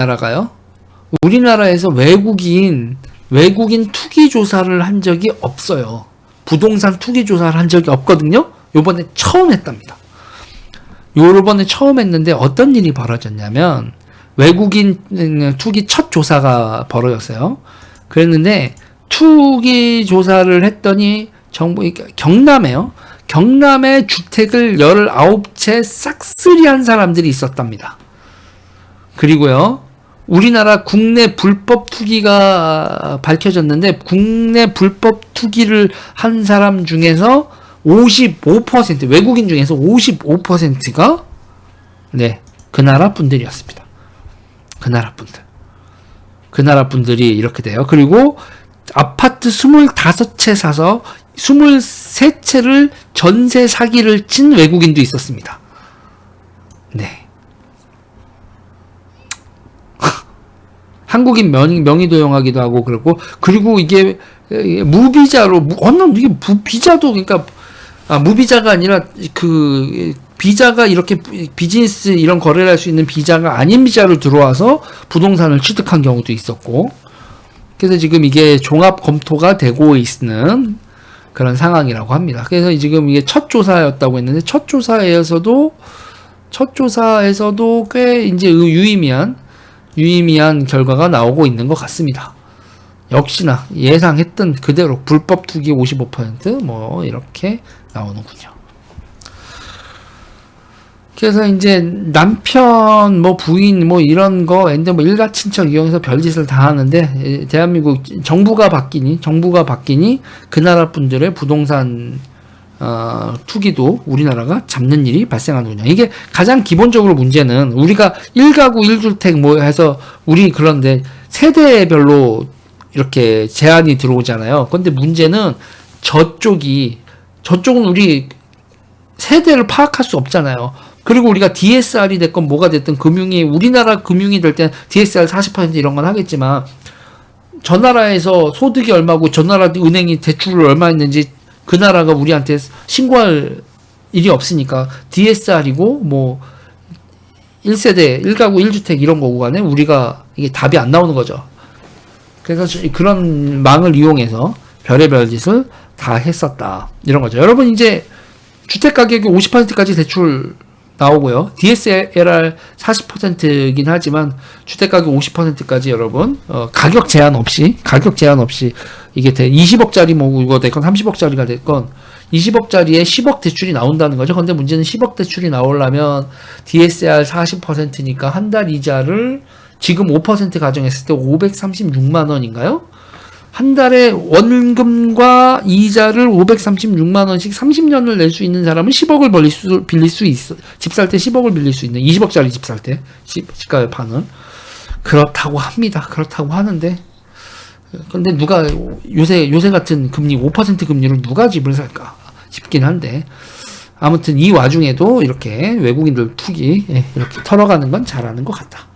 우리나라가요? 우리나라에서 외국인 투기 조사를 한 적이 없어요. 부동산 투기 조사를 한 적이 없거든요. 요번에 처음 했답니다. 요번에 처음 했는데 어떤 일이 벌어졌냐면 외국인 투기 첫 조사가 벌어졌어요. 그랬는데 투기 조사를 했더니 경남에요. 경남에 주택을 19채 싹쓸이한 사람들이 있었답니다. 그리고요, 우리나라 국내 불법 투기가 밝혀졌는데 국내 불법 투기를 한 사람 중에서 55%, 외국인 중에서 55%가 그 나라 분들이었습니다. 그 나라 분들이 이렇게 돼요. 그리고 아파트 25채 사서 23채를 전세 사기를 친 외국인도 있었습니다. 네. 한국인 명의도용하기도 하고 그리고 이게 무비자로 이게 비자도 그러니까 무비자가 아니라 그 비자가 이렇게 비즈니스 이런 거래를 할 수 있는 비자가 아닌 비자로 들어와서 부동산을 취득한 경우도 있었고, 그래서 지금 이게 종합 검토가 되고 있는 그런 상황이라고 합니다. 그래서 지금 이게 첫 조사였다고 했는데 첫 조사에서도 꽤 이제 유의미한 결과가 나오고 있는 것 같습니다. 역시나 예상했던 그대로 불법 투기 55% 뭐 이렇게 나오는군요. 그래서 이제 남편 뭐 부인 뭐 이런 거 일가 친척 이용해서 별짓을 다 하는데 대한민국 정부가 바뀌니 그 나라 분들의 부동산 투기도 우리나라가 잡는 일이 발생하는군요. 이게 가장 기본적으로 문제는 우리가 1가구 1주택 뭐 해서 우리 그런데 세대별로 이렇게 제한이 들어오잖아요. 근데 문제는 저쪽은 우리 세대를 파악할 수 없잖아요. 그리고 우리가 DSR이 됐건 뭐가 됐든 우리나라 금융이 될 때 DSR 40% 이런 건 하겠지만 저 나라에서 소득이 얼마고 저 나라 은행이 대출을 얼마 했는지 그 나라가 우리한테 신고할 일이 없으니까 DSR이고 뭐 1세대 1가구 1주택 이런 거고 간에 우리가 이게 답이 안 나오는 거죠. 그래서 그런 망을 이용해서 별의별 짓을 다 했었다 이런 거죠. 여러분 이제 주택 가격이 50%까지 대출 나오고요. DSR 40%이긴 하지만 주택 가격 50%까지 여러분 가격 제한 없이 이게 20억짜리 뭐 이거 됐건 30억짜리가 됐건 20억짜리에 10억 대출이 나온다는 거죠. 근데 문제는 10억 대출이 나오려면 DSR 40%니까 한 달 이자를 지금 5% 가정했을 때 536만 원인가요? 한 달에 원금과 이자를 536만 원씩 30년을 낼 수 있는 사람은 10억을 빌릴 수 있어. 집 살 때 10억을 빌릴 수 있는 20억짜리 집 살 때 집값의 판은 그렇다고 합니다. 그렇다고 하는데 근데 누가 요새 같은 금리 5% 금리로 누가 집을 살까 싶긴 한데 아무튼 이 와중에도 이렇게 외국인들 투기 이렇게 털어가는 건 잘하는 것 같다.